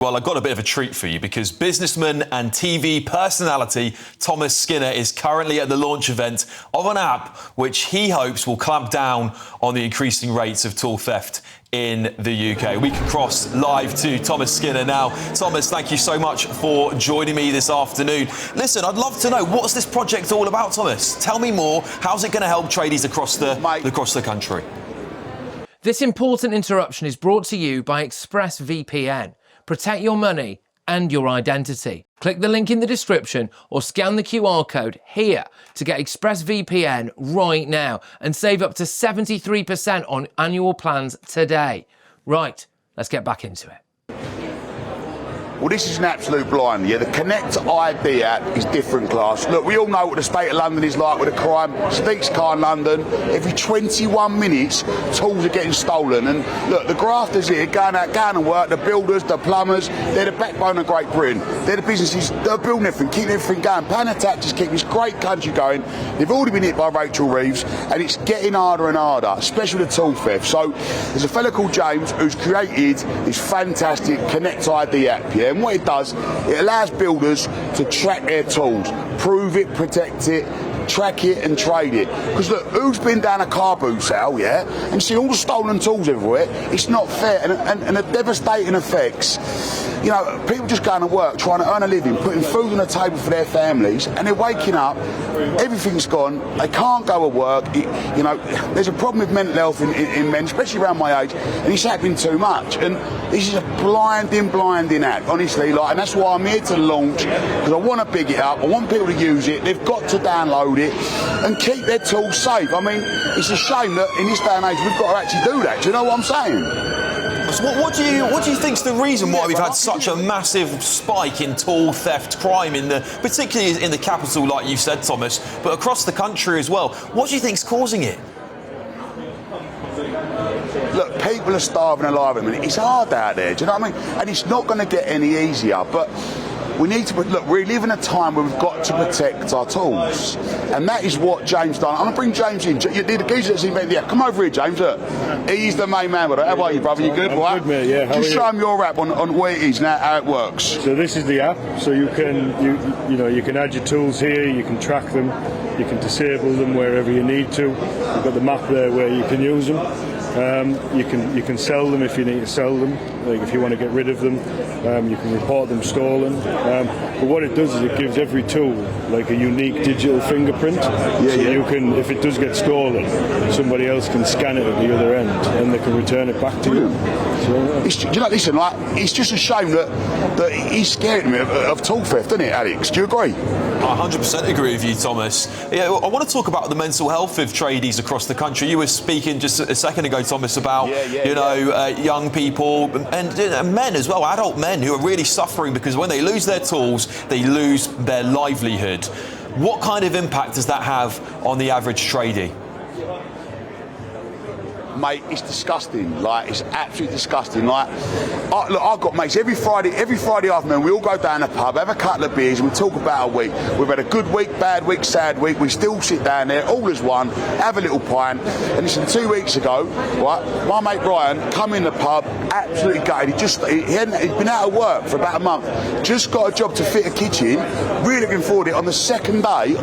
Well, I've got a bit of a treat for you because businessman and TV personality Thomas Skinner is currently at the launch event of an app which he hopes will clamp down on the increasing rates of tool theft in the UK. We can cross live to Thomas Skinner now. Thomas, thank you so much for joining me this afternoon. Listen, I'd love to know, what's this project all about, Thomas? Tell me more. How's it going to help tradies across the country? This important interruption is brought to you by ExpressVPN. Protect your money and your identity. Click the link in the description or scan the QR code here to get ExpressVPN right now and save up to 73% on annual plans today. Right, let's get back into it. Well, this is an absolute blind, yeah. The Connect ID app is different class. Look, we all know what the state of London is like with the crime. Speaks car in London. Every 21 minutes, tools are getting stolen. And look, the grafters here going to work, the builders, the plumbers, they're the backbone of Great Britain. They're the businesses that are building everything, keeping everything going. Plan attack just keep this great country going. They've already been hit by Rachel Reeves, and it's getting harder and harder, especially with the tool theft. So there's a fella called James who's created this fantastic Connect ID app, yeah. And what it does, it allows builders to track their tools, prove it, protect it, track it and trade it. Because look, who's been down a car boot sale, yeah, and see all the stolen tools everywhere? It's not fair, and the devastating effects. You know, people just going to work, trying to earn a living, putting food on the table for their families, and they're waking up, everything's gone, they can't go to work. You know, there's a problem with mental health in men, especially around my age, and it's happening too much. And this is a blinding app, honestly, and that's why I'm here to launch, because I want to big it up, I want people to use it, they've got to download it and keep their tools safe. I mean, it's a shame that in this day and age we've got to actually do that. Do you know what I'm saying? So what do you think's the reason why we've had such a massive spike in tool theft crime particularly in the capital, like you said, Thomas, but across the country as well? What do you think's causing it? Look, people are starving alive at the minute. It's hard out there, do you know what I mean? And it's not going to get any easier, but we need to, look, we live in a time where we've got to protect our tools. And that is what James done. I'm going to bring James in. The geezer that's invented the app. Come over here, James, look. He's the main man with it. How are you, brother? You good, boy? Good, mate, yeah. Just show him your app on where it is and how it works. So this is the app. So you can add your tools here, you can track them, you can disable them wherever you need to. You've got the map there where you can use them. You can sell them if you need to sell them. Like if you want to get rid of them, you can report them stolen. But what it does is it gives every tool like a unique digital fingerprint. You can, if it does get stolen, somebody else can scan it at the other end and they can return it back to you. So, do you know, listen, it's just a shame that he's scared me of tool theft, isn't it, Alex? Do you agree? I 100% agree with you, Thomas. Yeah, I want to talk about the mental health of tradies across the country. You were speaking just a second ago, Thomas, about young people and men as well, adult men who are really suffering because when they lose their tools, they lose their livelihood. What kind of impact does that have on the average tradie? Mate, it's disgusting. It's absolutely disgusting. Look, I've got mates every Friday afternoon. We all go down the pub, have a couple of beers, and we talk about our week. We've had a good week, bad week, sad week. We still sit down there, all as one, have a little pint. And listen, 2 weeks ago, right, my mate Brian come in the pub, absolutely gutted. He'd been out of work for about a month, just got a job to fit a kitchen, really looking forward to it. On the second day,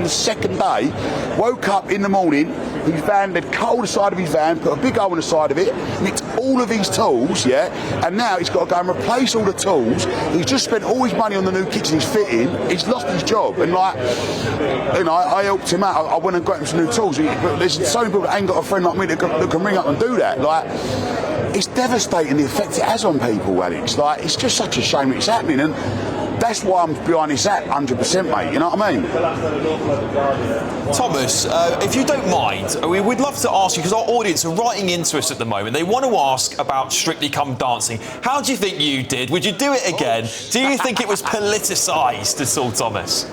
woke up in the morning, his van, they'd cut all the side of his van, put a big hole on the side of it, nicked all of his tools, yeah, and now he's got to go and replace all the tools. He's just spent all his money on the new kitchen he's fitting. He's lost his job, and I helped him out. I went and got him some new tools. But there's so many people that ain't got a friend like me that can ring up and do that. It's devastating the effect it has on people, Alex. It's just such a shame that it's happening, and that's why I'm behind this app 100%, mate. You know what I mean? Thomas, if you don't mind, we'd love to ask you, because our audience are writing into us at the moment. They want to ask about Strictly Come Dancing. How do you think you did? Would you do it again? Do you think it was politicised at all, Thomas?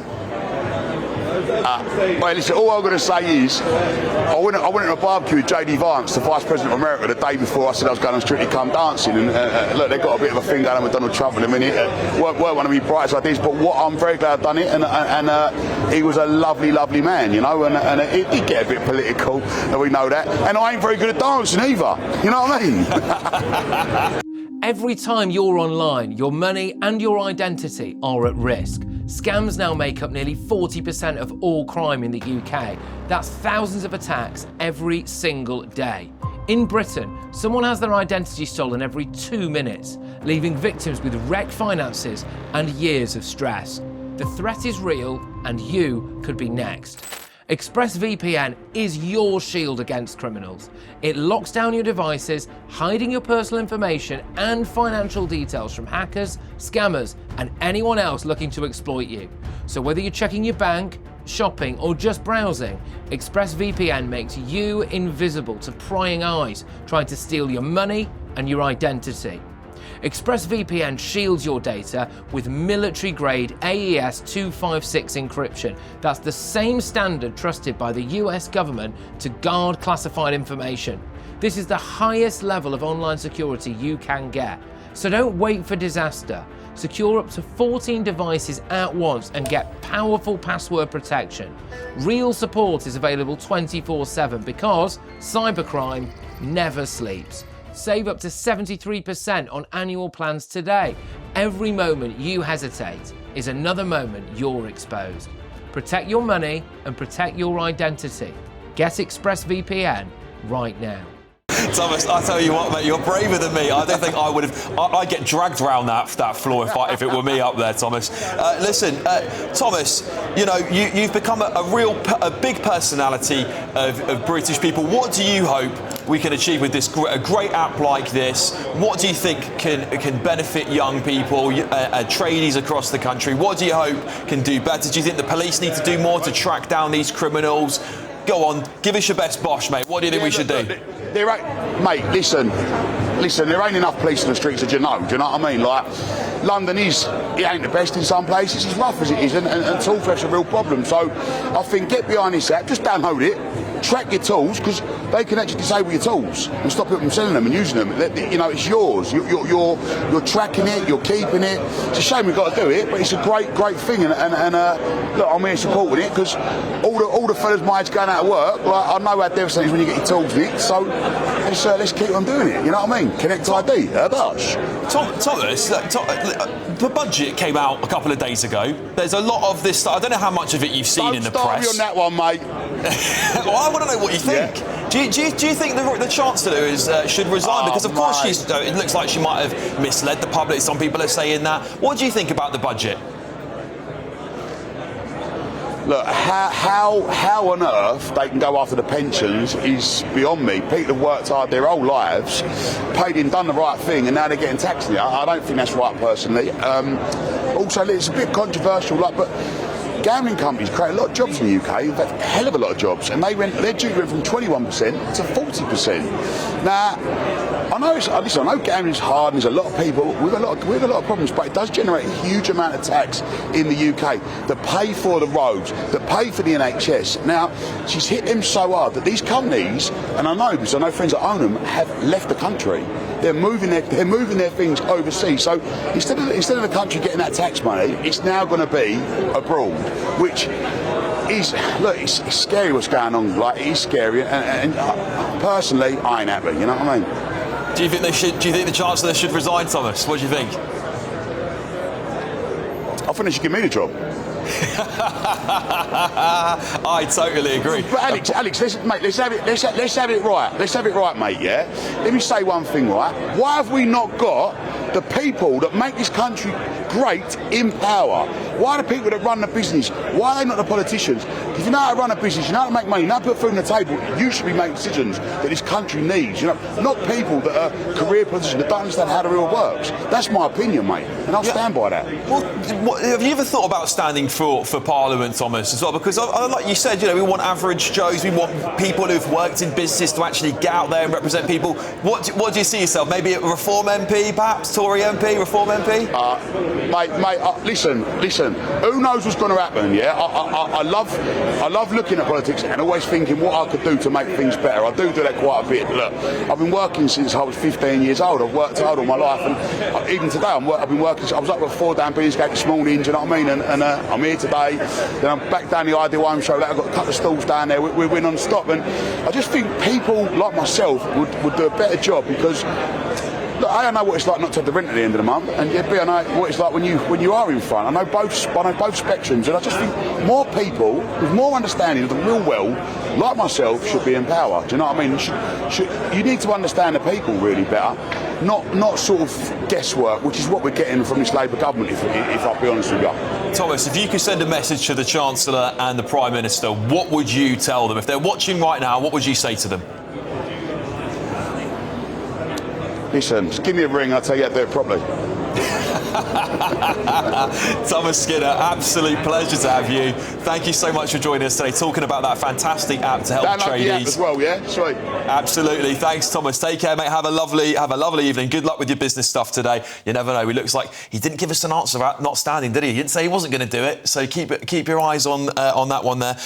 Well, listen, all I'm going to say is I went on a barbecue with JD Vance, the Vice President of America, the day before I said I was going on Strictly Come Dancing, and look, they've got a bit of a thing going on with Donald Trump in a minute. Weren't one of my brightest ideas, but I'm very glad I've done it, and he was a lovely, lovely man, you know, and it did get a bit political, and we know that, and I ain't very good at dancing either, you know what I mean? Every time you're online, your money and your identity are at risk. Scams now make up nearly 40% of all crime in the UK. That's thousands of attacks every single day. In Britain, someone has their identity stolen every 2 minutes, leaving victims with wrecked finances and years of stress. The threat is real, and you could be next. ExpressVPN is your shield against criminals. It locks down your devices, hiding your personal information and financial details from hackers, scammers, and anyone else looking to exploit you. So whether you're checking your bank, shopping, or just browsing, ExpressVPN makes you invisible to prying eyes trying to steal your money and your identity. ExpressVPN shields your data with military-grade AES 256 encryption. That's the same standard trusted by the US government to guard classified information. This is the highest level of online security you can get. So don't wait for disaster. Secure up to 14 devices at once and get powerful password protection. Real support is available 24/7 because cybercrime never sleeps. Save up to 73% on annual plans today. Every moment you hesitate is another moment you're exposed. Protect your money and protect your identity. Get ExpressVPN right now. Thomas, I tell you what, mate, you're braver than me. I don't think I would have. I'd get dragged around that floor if it were me up there, Thomas. Listen, Thomas, you know you've become a big personality of British people. What do you hope we can achieve with this a great app like this? What do you think can benefit young people, tradies across the country? What do you hope can do better? Do you think the police need to do more to track down these criminals? Go on, give us your best bosh, mate. What do you think we should do? Mate, listen, there ain't enough police in the streets, do you know what I mean? Like, London it ain't the best in some places, it's rough as it is, and tool theft's a real problem. So I think get behind this app, just download it, track your tools, because they can actually disable your tools and stop people from selling them and using them. You know, it's yours. You're tracking it, you're keeping it. It's a shame we've got to do it, but it's a great thing. And look, I'm here supporting it because all the fellas my age going out of work, like, I know how devastating when you get your tools nicked. So let's keep on doing it. You know what I mean? Connect ID. Thomas, the budget came out a couple of days ago. There's a lot of this stuff. I don't know how much of it you've seen in the press. Don't start me on that one, mate. Well, I want to know what you think. Yeah. Do you think the Chancellor should resign? Because of course it looks like she might have misled the public. Some people are saying that. What do you think about the budget? Look, how on earth they can go after the pensions is beyond me. People have worked hard their whole lives, paid in, done the right thing, and now they're getting taxed. I don't think that's right, personally. Also, it's a bit controversial, but gambling companies create a lot of jobs in the UK, in fact, a hell of a lot of jobs, and their duty went from 21% to 40%. Now, I know gambling's hard, and there's a lot of people with a lot of problems, but it does generate a huge amount of tax in the UK that pay for the roads, that pay for the NHS. Now, she's hit them so hard that these companies, and I know because I know friends that own them, have left the country. They're moving their things overseas. So instead of the country getting that tax money, it's now going to be abroad, which is, look, it's scary what's going on. Like, it is scary, and personally, I ain't happy. You know what I mean? Do you think the Chancellor should resign, Thomas? What do you think? I think they should give me the job. I totally agree. But Alex, let's have it right. Let's have it right, mate. Yeah. Let me say one thing, right? Why have we not got the people that make this country great in power? Why are the people that run the business? Why are they not the politicians? If you know how to run a business, you know how to make money, you know how to put food on the table, you should be making decisions that this country needs. You know, not people that are career politicians that don't understand how the real works. That's my opinion, mate, and I'll stand by that. Well, have you ever thought about standing for Parliament, Thomas, as well? Because like you said, we want average Joes, we want people who've worked in businesses to actually get out there and represent people. What do you see yourself? Maybe a Reform MP, perhaps? Tory MP, Reform MP? Mate, listen. Who knows what's going to happen? Yeah, I love looking at politics and always thinking what I could do to make things better. I do that quite a bit. Look, I've been working since I was 15 years old. I've worked hard all my life, and even today I've been working. I was up at 4 down Billingsgate this morning. Do you know what I mean? And I'm here today. Then I'm back down the Ideal Home Show. I've got a couple of stalls down there. We're non-stop, and I just think people like myself would do a better job because look, A, I know what it's like not to have the rent at the end of the month, and yeah, B, I know what it's like when you are in front. I know both spectrums, and I just think more people with more understanding of the real world, like myself, should be in power. Do you know what I mean? You need to understand the people really better, not sort of guesswork, which is what we're getting from this Labour government, if I'll be honest with you. Thomas, if you could send a message to the Chancellor and the Prime Minister, what would you tell them? If they're watching right now, what would you say to them? Listen, just give me a ring, I'll tell you how to do it properly. Thomas Skinner, absolute pleasure to have you. Thank you so much for joining us today, talking about that fantastic app to help Download the app tradies. as well, yeah? Sweet. Absolutely. Thanks, Thomas. Take care, mate. Have a lovely evening. Good luck with your business stuff today. You never know. He looks like he didn't give us an answer about not standing, did he? He didn't say he wasn't going to do it. So keep your eyes on that one there.